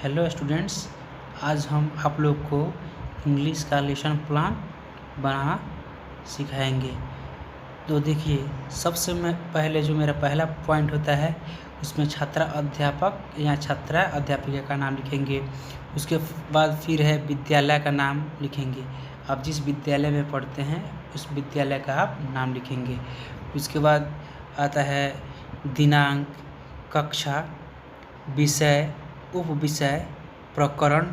Hello students, आज हम आप लोग को इंग्लिश का लेसन प्लान बनाना सिखाएंगे। तो देखिए, सबसे पहले जो मेरा पहला पॉइंट होता है उसमें छात्रा अध्यापक या छात्रा अध्यापिका का नाम लिखेंगे। उसके बाद फिर है विद्यालय का नाम लिखेंगे। आप जिस विद्यालय में पढ़ते हैं उस विद्यालय का आप नाम लिखेंगे। उसके बाद आता है दिनांक, कक्षा, विषय, उप विषय, प्रकरण,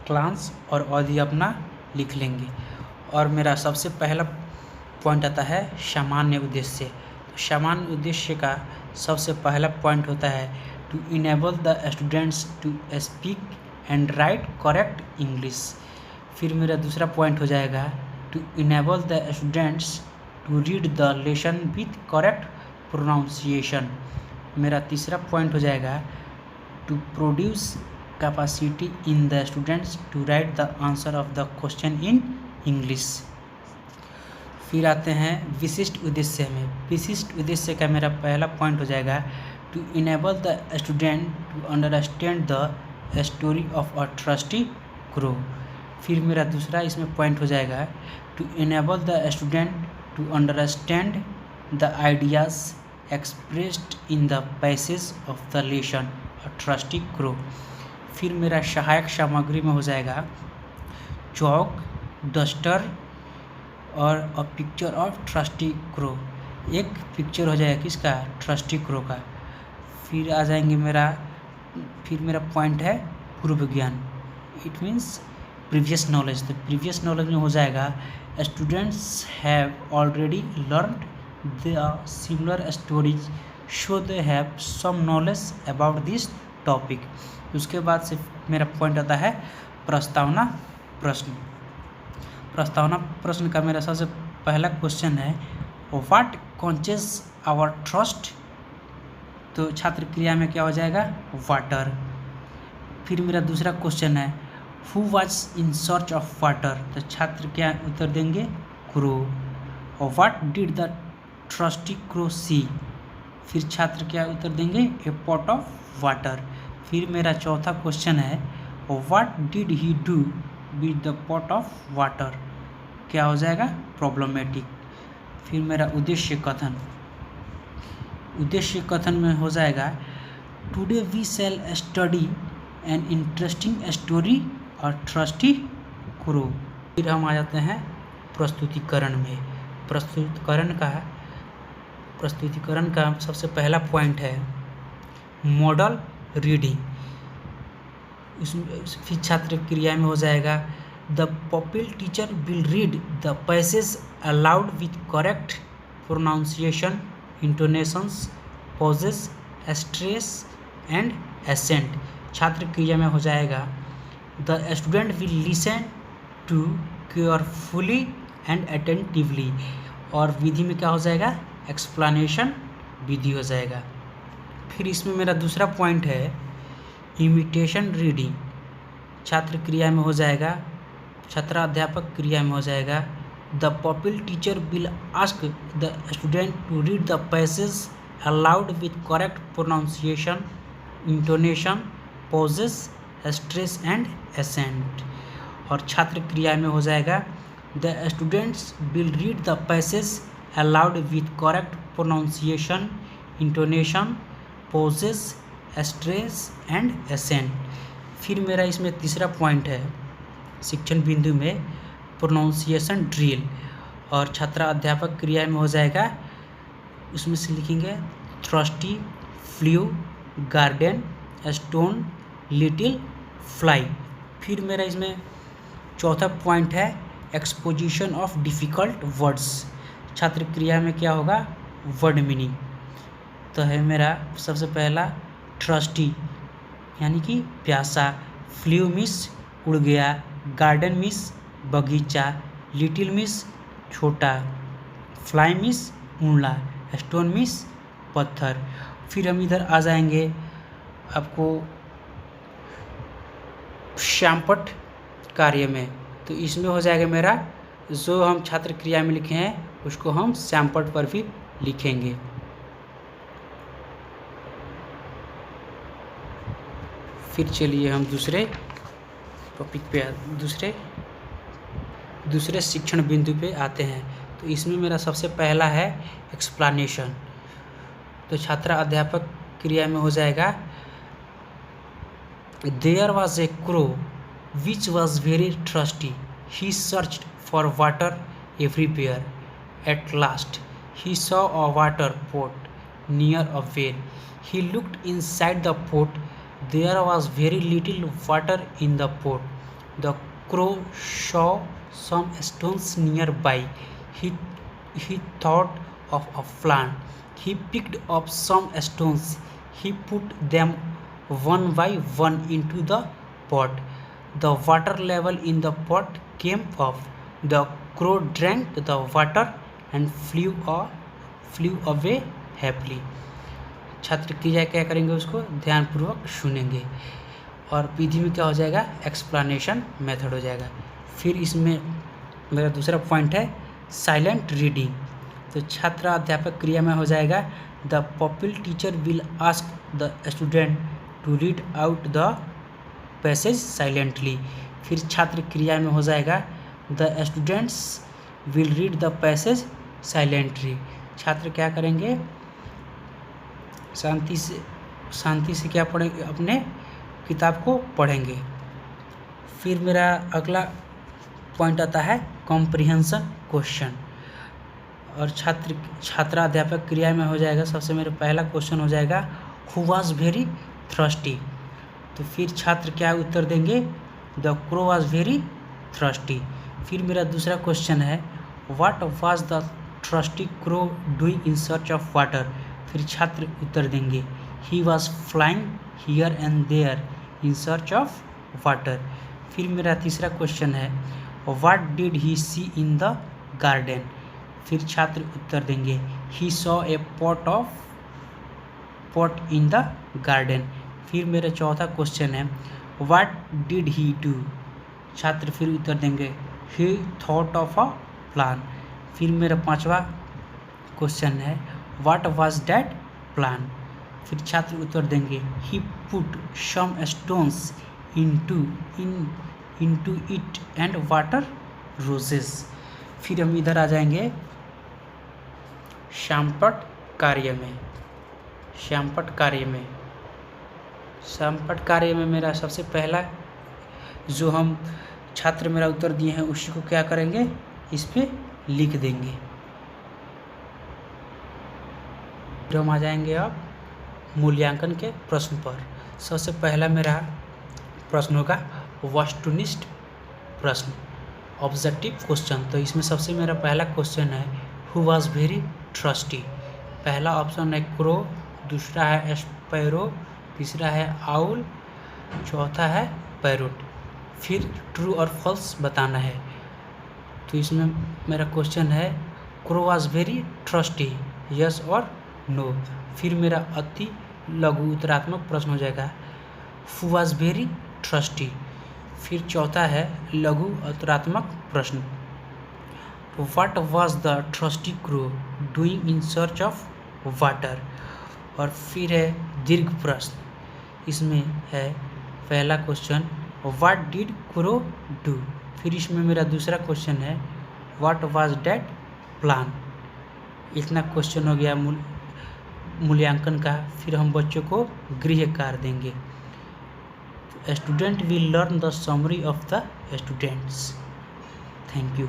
क्लास और अवधि अपना लिख लेंगे। और मेरा सबसे पहला पॉइंट आता है सामान्य उद्देश्य। तो सामान्य उद्देश्य का सबसे पहला पॉइंट होता है to enable the students to speak and write correct English. फिर मेरा दूसरा पॉइंट हो जाएगा to enable the students to read the lesson with correct pronunciation. मेरा तीसरा पॉइंट हो जाएगा to produce capacity in the students to write the answer of the question in English। फिर आते हैं विशिष्ट उद्देश्य में। विशिष्ट उद्देश्य का मेरा पहला पॉइंट हो जाएगा to enable the student to understand the story of a thirsty crow. फिर मेरा दूसरा इसमें पॉइंट हो जाएगा to enable the student to understand the ideas expressed in the passage of the lesson a thirsty crow. फिर मेरा सहायक सामग्री में हो जाएगा चौक, डस्टर और a picture of trustee crow. एक पिक्चर हो जाएगा किसका? ट्रस्टी क्रो का। फिर आ जाएंगे मेरा पॉइंट है पूर्व ज्ञान, इट मीन्स प्रीवियस नॉलेज। तो प्रीवियस नॉलेज में हो जाएगा students have already learned the similar stories so they have some knowledge about this topic. उसके बाद से मेरा पॉइंट आता है प्रस्तावना प्रश्न। प्रस्तावना प्रश्न का मेरा सबसे पहला क्वेश्चन है व्हाट कॉन्चेस आवर ट्रस्ट। तो छात्र क्रिया में क्या हो जाएगा? वाटर। फिर मेरा दूसरा क्वेश्चन है who was in search of water. तो छात्र क्या उत्तर देंगे? क्रो। और what did the thirsty crow see. फिर छात्र क्या उत्तर देंगे? A pot of water. फिर मेरा चौथा क्वेश्चन है what did he do with the pot of water. क्या हो जाएगा? प्रॉब्लमेटिक। फिर मेरा उद्देश्य कथन। उद्देश्य कथन में हो जाएगा today we shall study an interesting story और ट्रस्टी क्रो। फिर हम आ जाते हैं प्रस्तुतिकरण में। प्रस्तुतिकरण का सबसे पहला पॉइंट है मॉडल रीडिंग। फिर छात्र क्रिया में हो जाएगा the pupil teacher will read the passage aloud with correct pronunciation, intonations, pauses, stress and accent. छात्र क्रिया में हो जाएगा the student will listen to carefully and attentively. और विधि में क्या हो जाएगा? एक्सप्लेनेशन विधि हो जाएगा। फिर इसमें मेरा दूसरा पॉइंट है इमिटेशन रीडिंग। छात्र क्रिया में हो जाएगा, छात्राध्यापक क्रिया में हो जाएगा the pupil teacher will ask the student to read the passage aloud with correct pronunciation, intonation, pauses, stress and accent. और छात्र क्रिया में हो जाएगा the students will read the passage aloud with correct pronunciation, intonation, pauses, stress and accent. फिर मेरा इसमें तीसरा पॉइंट है शिक्षण बिंदु में प्रोनाउंसिएशन ड्रिल। और छात्र अध्यापक क्रिया में हो जाएगा, उसमें से लिखेंगे thirsty, flu, garden, stone, little, fly. फिर मेरा इसमें चौथा पॉइंट है एक्सपोजिशन ऑफ डिफ़िकल्ट वर्ड्स। छात्र क्रिया में क्या होगा? Word meaning. तो है मेरा सबसे पहला ट्रस्टी यानी कि प्यासा, फ्लू मिस उड़ गया, गार्डन मिस बगीचा, लिटिल मिस छोटा, फ्लाई मिस उड़ना, स्टोन मिस पत्थर। फिर हम इधर आ जाएंगे आपको श्यामपट कार्य में। तो इसमें हो जाएगा मेरा जो हम छात्र क्रिया में लिखे हैं उसको हम श्यामपट पर भी लिखेंगे। फिर चलिए हम दूसरे टॉपिक पे दूसरे शिक्षण बिंदु पे आते हैं। तो इसमें मेरा सबसे पहला है एक्सप्लेनेशन। तो छात्र अध्यापक क्रिया में हो जाएगा there was a crow which was very thirsty, he searched for water everywhere, at last he saw a water pot near a well. He looked inside the pot. There was very little water in the pot. The crow saw some stones nearby. He thought of a plan. He picked up some stones. He put them one by one into the pot. The water level in the pot came up. The crow drank the water and flew away happily. छात्र क्रिया क्या करेंगे, उसको ध्यानपूर्वक सुनेंगे और विधि में क्या हो जाएगा, एक्सप्लेनेशन मेथड हो जाएगा। फिर इसमें मेरा दूसरा पॉइंट है साइलेंट रीडिंग। तो छात्र अध्यापक क्रिया में हो जाएगा the pupil teacher will ask the student to read out the passage silently. फिर छात्र क्रिया में हो जाएगा the students will read the passage silently. छात्र क्या करेंगे, शांति से क्या पढ़ेंगे, अपने किताब को पढ़ेंगे। फिर मेरा अगला पॉइंट आता है कॉम्प्रिहेंशन क्वेश्चन। और छात्राध्यापक क्रिया में हो जाएगा सबसे मेरा पहला क्वेश्चन हो जाएगा हु वाज वेरी थ्रस्टी। तो फिर छात्र क्या उत्तर देंगे, the crow was very thirsty. फिर मेरा दूसरा क्वेश्चन है what was the thirsty crow doing in search of water. फिर छात्र उत्तर देंगे he was flying here and there in search of water. फिर मेरा तीसरा क्वेश्चन है what did he see in the garden. फिर छात्र उत्तर देंगे he saw a pot in the garden. फिर मेरा चौथा क्वेश्चन है व्हाट डिड ही डू। छात्र फिर उत्तर देंगे ही थॉट ऑफ अ प्लान। फिर मेरा पांचवा क्वेश्चन है व्हाट वाज दैट प्लान। फिर छात्र उत्तर देंगे he put some stones into it and water rises. फिर हम इधर आ जाएंगे श्यामपट कार्य में मेरा सबसे पहला जो हम छात्र मेरा उत्तर दिए हैं उसी को क्या करेंगे, इस पे लिख देंगे। फिर हम आ जाएंगे अब मूल्यांकन के प्रश्न पर। सबसे पहला मेरा प्रश्न होगा वस्तुनिष्ठ प्रश्न, ऑब्जेक्टिव क्वेश्चन। तो इसमें सबसे मेरा पहला क्वेश्चन है हु वाज वेरी ट्रस्टी। पहला ऑप्शन है क्रो, दूसरा है स्पैरो, तीसरा है आउल, चौथा है पैरोट। फिर ट्रू और फॉल्स बताना है। तो इसमें मेरा क्वेश्चन है crow was very trustee, yes और नो। फिर मेरा अति लघु उत्तरात्मक प्रश्न हो जाएगा हु वाज वेरी ट्रस्टी। फिर चौथा है लघु उत्तरात्मक प्रश्न what was the thirsty crow doing in search of water. और फिर है दीर्घ प्रश्न, इसमें है पहला question what did crow do. फिर इसमें मेरा दूसरा क्वेश्चन है व्हाट वाज दैट प्लान। इतना क्वेश्चन हो गया मूल्यांकन का। फिर हम बच्चों को गृह कार्य देंगे। Student will learn the summary of the students. Thank you.